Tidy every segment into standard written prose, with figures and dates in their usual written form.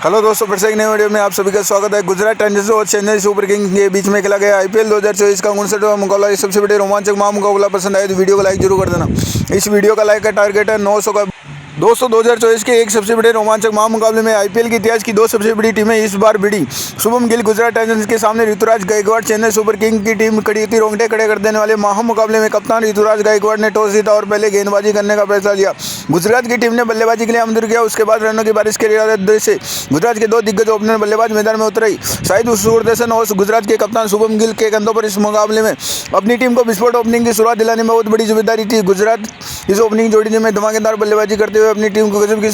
Hello दोस्तों, फिर से एक नए वीडियो में आप सभी का स्वागत है। गुजरात टाइटंस और चेन्नई सुपर किंग्स के बीच में खेला गया आईपीएल 2024 का 59वां मुकाबला। ये सबसे बड़े रोमांचक मुकाबला पसंद आए तो वीडियो को लाइक जरूर कर देना। इस वीडियो का लाइक का टारगेट है 900 का। दोस्तों, 2024 के एक सबसे बड़े रोमांचक मुकाबले में आईपीएल के इतिहास की दो सबसे बड़ी टीमें इस बार भिड़ी। शुभम गिल गुजरात टाइटंस के सामने ऋतुराज गायकवाड़ चेन्नई सुपर किंग्स की टीम खड़ी थी। रोंगटे खड़े कर देने वाले मुकाबले में कप्तान ऋतुराज गायकवाड़ ने टॉस जीता और पहले गेंदबाजी करने का फैसला लिया। गुजरात की टीम ने बल्लेबाजी के लिए आमंत्रित किया। उसके बाद रनों की बारिश के इरादे से गुजरात के दो दिग्गज ओपनर बल्लेबाज मैदान में उतरे। शाहिद सुदर्शन और गुजरात के कप्तान शुभम गिल के कंधों पर इस मुकाबले में अपनी टीम को विस्फोट ओपनिंग की शुरुआत दिलाने में बहुत बड़ी जिम्मेदारी थी। गुजरात इस ओपनिंग जोड़ी में धमाकेदार बल्लेबाजी करते हुए अपनी टीम को गजब की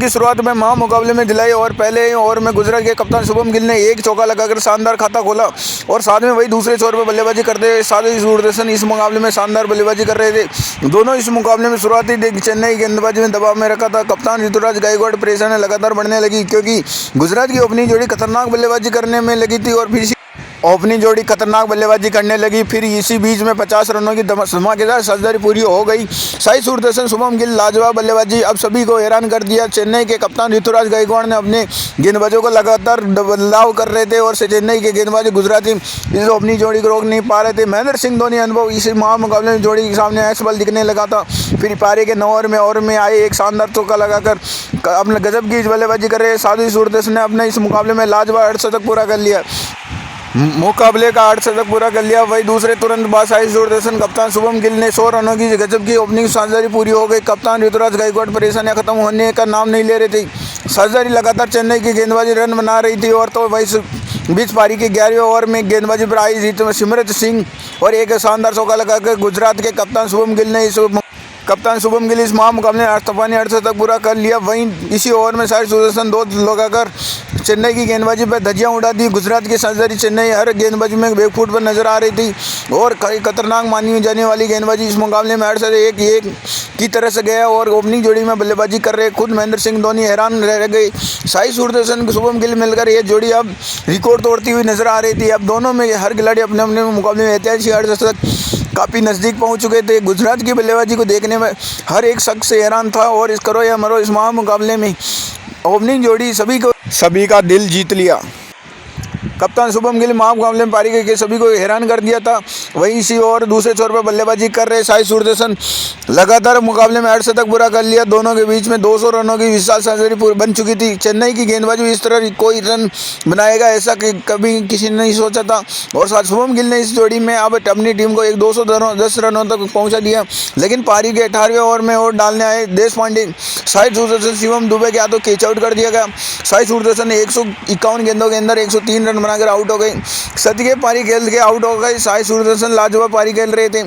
शुरुआत में मुकाबले में दिलाई और पहले ओवर में गुजरात के कप्तान शुभम गिल ने एक चौका लगाकर शानदार खाता खोला और साथ में वही दूसरे छोर पर बल्लेबाजी करते हुए शाहिद सुदर्शन इस मुकाबले में शानदार बल्लेबाजी कर रहे थे। दोनों इस मुकाबले में शुरुआती चेन्नई गेंदबाजी में दबाव में रखा था। कप्तान ऋतुराज गायकवाड़ परेशानी लगातार बढ़ने लगी क्योंकि गुजरात की ओपनिंग जोड़ी खतरनाक बल्लेबाजी करने में लगी थी और फिर इसी बीच में 50 रनों की धमाकेदार साझेदारी पूरी हो गई। शाहिद सुदर्शन शुभम गिल लाजवाब बल्लेबाजी अब सभी को हैरान कर दिया। चेन्नई के कप्तान ऋतुराज गायकवाड़ ने अपने गेंदबाजों को लगातार बदलाव कर रहे थे और चेन्नई के गेंदबाज गुजराती इस ओपनिंग जोड़ी को रोक नहीं पा रहे थे। महेंद्र सिंह धोनी अनुभव इस मुकाबले में जोड़ी के सामने ऐसा बल दिखने लगा था। फिर पारी के 9 ओवर में आए एक शानदार चौका लगाकर अपने गजब की बल्लेबाजी कर रहे शाहिद सुदर्शन ने अपने इस मुकाबले में लाजवाब अर्धशतक पूरा कर लिया। वही दूसरे तुरंत बाद शाहिद सुदर्शन कप्तान शुभम गिल ने 100 रनों की गजब की ओपनिंग साझेदारी पूरी हो गई। कप्तान ऋतुराज गायकवाड़ परेशानियां खत्म होने का नाम नहीं ले रहे थे। साझेदारी लगातार चेन्नई की गेंदबाजी रन बना रही थी और तो वही बीच पारी के 11वें ओवर में गेंदबाजी पर आई सिमरत सिंह और एक शानदार चौका लगाकर गुजरात के कप्तान शुभम गिल इस मुकाबले में अर्धशतक पूरा कर लिया। वहीं इसी ओवर में शाहिद सुदर्शन 2 लगाकर चेन्नई की गेंदबाजी पर धज्जियां उड़ा दी। गुजरात की साझेदारी चेन्नई हर गेंदबाजी में बैकफुट पर नजर आ रही थी और खतरनाक मानी जाने वाली गेंदबाजी इस मुकाबले में 1 की तरह से गया और ओपनिंग जोड़ी में बल्लेबाजी कर रहे खुद महेंद्र सिंह धोनी हैरान रह गए। शाहिद सुदर्शन शुभम गिल मिलकर ये जोड़ी अब रिकॉर्ड तोड़ती हुई नजर आ रही थी। अब दोनों में हर खिलाड़ी अपने अपने मुकाबले में ऐतिहासिक अर्धशतक काफ़ी नज़दीक पहुंच चुके थे। गुजरात की बल्लेबाजी को देखने में हर एक शख्स हैरान था और इस करो या मरो इस मुकाबले में ओपनिंग जोड़ी सभी का दिल जीत लिया। कप्तान शुभम गिल मुकाबले में पारी के सभी को हैरान कर दिया था। वहीं इसी और दूसरे छोर पर बल्लेबाजी कर रहे शाहिद सुदर्शन लगातार मुकाबले में अर्धशतक पूरा कर लिया। दोनों के बीच में 200 रनों की विशाल साझेदारी बन चुकी थी। चेन्नई की गेंदबाजी इस तरह कोई रन बनाएगा ऐसा कि कभी किसी ने नहीं सोचा था और साथ शुभम गिल ने इस जोड़ी में अब अपनी टीम को 210 रनों तक पहुंचा दिया। लेकिन पारी के 18वें ओवर में और डालने आए देश पांडे शाहिद सुदर्शन शिवम दुबे के हाथों कैच आउट कर दिया गया। शाहिद सुदर्शन ने 151 गेंदों के अंदर 103 रन बनाकर आउट हो गए। सदिके पारी खेल के आउट हो गए। शाहिद सुदर्शन लाजवाब पारी खेल रहे थे।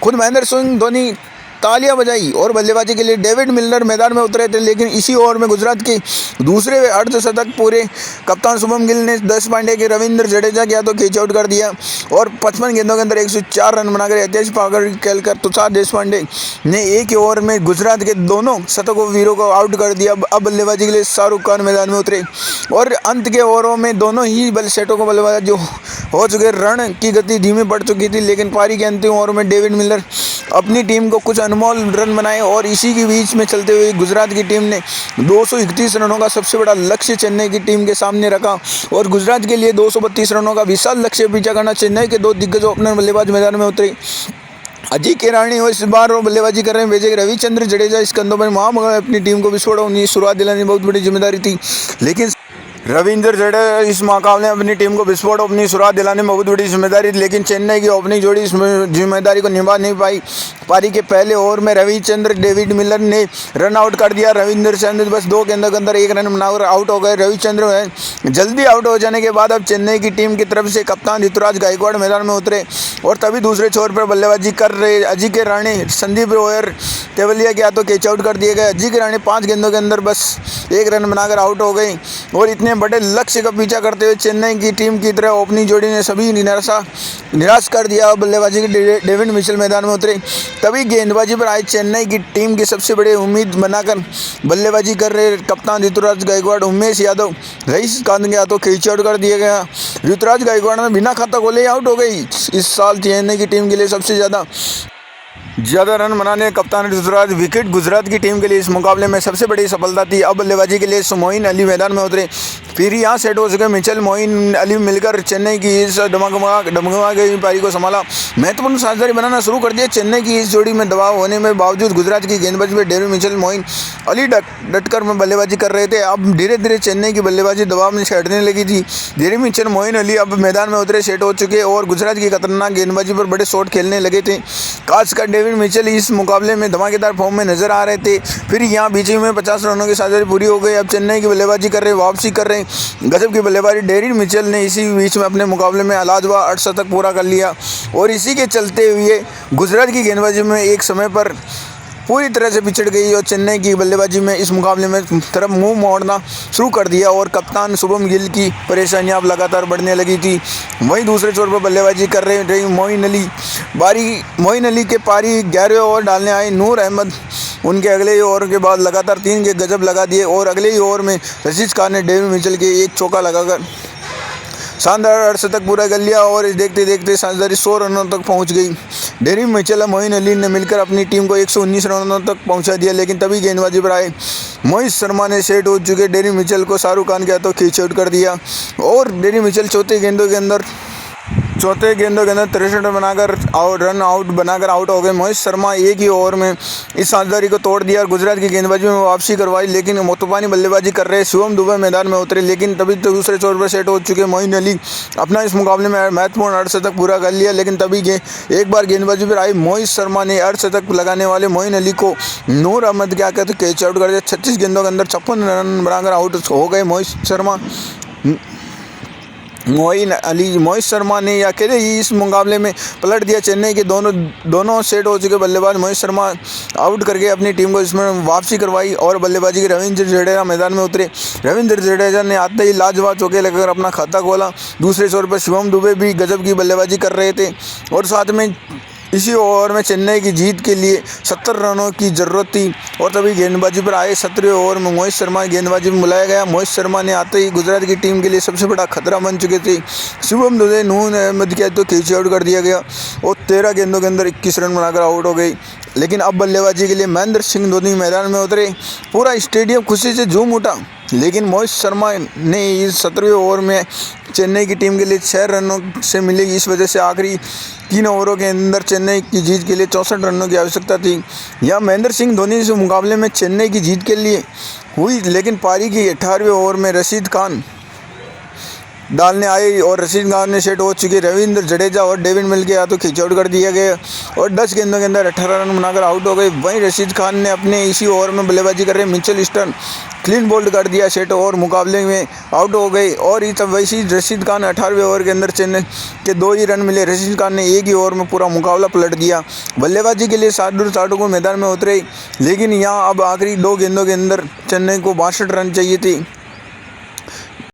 खुद महेंद्र सिंह धोनी तालियां बजाई और बल्लेबाजी के लिए डेविड मिलर मैदान में उतरे थे। लेकिन इसी ओवर में गुजरात के दूसरे अर्धशतक पूरे कप्तान शुभम गिल ने देश पांडे के रविंद्र जडेजा के हाथों कैच आउट कर दिया और 55 गेंदों के अंदर 104 रन बनाकर ऐतिहासिक पारी खेलकर तुषार देशपांडे ने एक ही ओवर में गुजरात के दोनों शतकों वीरों को आउट कर दिया। अब बल्लेबाजी के लिए शाहरुख खान मैदान में उतरे और अंत के ओवरों में दोनों ही सेटों को बल्लेबाजी हो चुके। रन की गति धीमी पड़ चुकी थी लेकिन पारी के अंतिम ओवर में डेविड मिलर अपनी टीम को कुछ अनमोल रन बनाए और इसी के बीच में चलते हुए गुजरात की टीम ने 231 रनों का सबसे बड़ा लक्ष्य चेन्नई की टीम के सामने रखा और गुजरात के लिए 232 रनों का विशाल लक्ष्य पीछा करना। चेन्नई के 2 दिग्गज ओपनर बल्लेबाज मैदान में उतरे। अजिंक्य रहाणे इस बार वो बल्लेबाजी कर रहे हैं। वैसे रविचंद्र जडेजा इस कंधों पर अपनी टीम को विस्फोट शुरुआत दिलाने की बहुत बड़ी जिम्मेदारी थी। लेकिन रविंद्र जडेजा इस मुकाबले में अपनी टीम को विस्फोट अपनी शुरुआत दिलाने में बहुत बड़ी जिम्मेदारी थी। लेकिन चेन्नई की ओपनिंग जोड़ी इस जिम्मेदारी को निभा नहीं पाई। पारी के पहले ओवर में रविचंद्र डेविड मिलर ने रन आउट कर दिया। रविंद्र चंद्र बस 2 गेंदों के अंदर 1 रन बनाकर आउट हो गए। रविचंद्र जल्दी आउट हो जाने के बाद अब चेन्नई की टीम की तरफ से कप्तान ऋतुराज गायकवाड़ मैदान में उतरे और तभी दूसरे छोर पर बल्लेबाजी कर रहे अजिंक्य रहाणे संदीप रोयर तेवलिया के हाथों कैच आउट कर दिए गए। अजिंक्य रहाणे 5 गेंदों के अंदर बस 1 रन बनाकर आउट हो गए और इतने बड़े लक्ष्य का पीछा करते हुए चेन्नई की टीम की तरह ओपनिंग जोड़ी ने सभी निराश कर दिया। बल्लेबाजी के डेविड मिचेल मैदान में उतरे। तभी गेंदबाजी पर आई चेन्नई की टीम की सबसे बड़ी उम्मीद बनाकर बल्लेबाजी कर रहे कप्तान ऋतुराज गायकवाड़ उमेश यादव रईस खान के हाथों कैच आउट कर दिया गया। ऋतुराज गायकवाड़ में बिना खाता खोले आउट हो गई। इस साल चेन्नई की टीम के लिए सबसे ज़्यादा ज़्यादा रन बनाने कप्तान ऋतुराज विकेट गुजरात की टीम के लिए इस मुकाबले में सबसे बड़ी सफलता थी। अब बल्लेबाजी के लिए मोइन अली मैदान में उतरे, फिर यहाँ सेट हो चुके मिचेल मोइन अली मिलकर चेन्नई की इस डगमगा गई पारी को संभाला, महत्वपूर्ण साझेदारी बनाना शुरू कर दिया। चेन्नई की इस जोड़ी में दबाव होने में बावजूद गुजरात की गेंदबाजी में डेविड मिचेल मोइन अली डटकर में बल्लेबाजी कर रहे थे। अब धीरे धीरे चेन्नई की बल्लेबाजी दबाव में छेड़ने लगी थी। डेविड मिचेल मोइन अली अब मैदान में उतरे, सेट हो चुके और गुजरात की खतरनाक गेंदबाजी पर बड़े शॉट खेलने लगे थे। खासकर डेविड मिचेल इस मुकाबले में धमाकेदार फॉर्म में नजर आ रहे थे। फिर यहाँ बीच में 50 रनों की साझेदारी पूरी हो गई। अब चेन्नई की बल्लेबाजी कर रहे, वापसी कर रहे, गजब की बल्लेबाजी डेविड मिचेल ने इसी बीच में अपने मुकाबले में लाजवाब 8 शतक पूरा कर लिया और इसी के चलते हुए गुजरात की गेंदबाजी में एक समय पर पूरी तरह से पिछड़ गई और चेन्नई की बल्लेबाजी में इस मुकाबले में तरफ मुंह मोड़ना शुरू कर दिया और कप्तान शुभम गिल की परेशानियां अब लगातार बढ़ने लगी थी। वहीं दूसरे छोर पर बल्लेबाजी कर रहे मोइन अली के पारी 11वें ओवर डालने आए नूर अहमद उनके अगले ही ओवर के बाद लगातार 3 के गजब लगा दिए और अगले ही ओवर में रशीद खान ने डेविड मिचेल के एक चौका लगाकर शानदार अर्धशतक पूरा कर लिया और इस देखते देखते साझेदारी 100 रनों तक पहुंच गई। डेविड मिचेल और मोइन अली ने मिलकर अपनी टीम को 119 रनों तक पहुंचा दिया, लेकिन तभी गेंदबाजी पर आए मोहित शर्मा ने सेट हो चुके डेविड मिचेल को शाहरुख खान के हाथों खींच आउट कर दिया और डेविड मिचेल चौथे गेंदों के अंदर 63 रन बनाकर आउट हो गए। मोहित शर्मा एक ही ओवर में इस साझेदारी को तोड़ दिया और गुजरात की गेंदबाजी में वापसी करवाई, लेकिन तूफानी बल्लेबाजी कर रहे शिवम दुबे मैदान में उतरे, लेकिन तभी दूसरे छोर पर सेट हो चुके मोइन अली अपना इस मुकाबले में महत्वपूर्ण अर्धशतक पूरा कर लिया। लेकिन तभी एक बार गेंदबाजी पर आई मोहित शर्मा ने अर्धशतक लगाने वाले मोइन अली को नूर अहमद क्या कहते कैच आउट कर दिया। 36 गेंदों के अंदर 56 रन बनाकर आउट हो गए मोहित शर्मा ने अकेले ही इस मुकाबले में पलट दिया। चेन्नई के दोनों सेट हो चुके बल्लेबाज मोहित शर्मा आउट करके अपनी टीम को इसमें वापसी करवाई और बल्लेबाजी के रविंद्र जडेजा मैदान में उतरे। रविंद्र जडेजा ने आते ही लाजवाब चौके लगाकर अपना खाता खोला। दूसरे छोर पर शिवम दुबे भी गजब की बल्लेबाजी कर रहे थे और साथ में इसी ओवर में चेन्नई की जीत के लिए 70 रनों की ज़रूरत थी और तभी गेंदबाजी पर आए 17वें ओवर में मोहित शर्मा की गेंदबाजी में बुलाया गया। मोहित शर्मा ने आते ही गुजरात की टीम के लिए सबसे बड़ा खतरा बन चुके थे। शिवम दुबे नूर अहमद के तो खींच आउट कर दिया गया और 13 गेंदों के अंदर 21 रन बनाकर आउट हो गई। लेकिन अब बल्लेबाजी के लिए महेंद्र सिंह धोनी मैदान में उतरे। पूरा स्टेडियम खुशी से झूम उठा, लेकिन मोहित शर्मा ने इस 17वें ओवर में चेन्नई की टीम के लिए 6 रनों से मिलेगी। इस वजह से आखिरी 3 ओवरों के अंदर चेन्नई की जीत के लिए 64 रनों की आवश्यकता थी। यह महेंद्र सिंह धोनी इस मुकाबले में चेन्नई की जीत के लिए हुई, लेकिन पारी की 18वें ओवर में रशीद खान डालने आए और रशीद खान ने सेट हो चुके रविंद्र जडेजा और डेविड मिल के हाथों खींच आउट कर दिया गया और 10 गेंदों के अंदर 18 रन बनाकर आउट हो गए। वहीं रशीद खान ने अपने इसी ओवर में बल्लेबाजी कर रहे मिचेल स्टर्न क्लीन बोल्ड कर दिया सेट और मुकाबले में आउट हो गए। और वैसे रशीद खान 18वें ओवर के अंदर चेन्नई के 2 ही रन मिले। रशीद खान ने एक ही ओवर में पूरा मुकाबला पलट दिया। बल्लेबाजी के लिए शार्दुल ठाकुर मैदान में उतरे, लेकिन यहाँ अब आखिरी 2 गेंदों के अंदर चेन्नई को 62 रन चाहिए थे।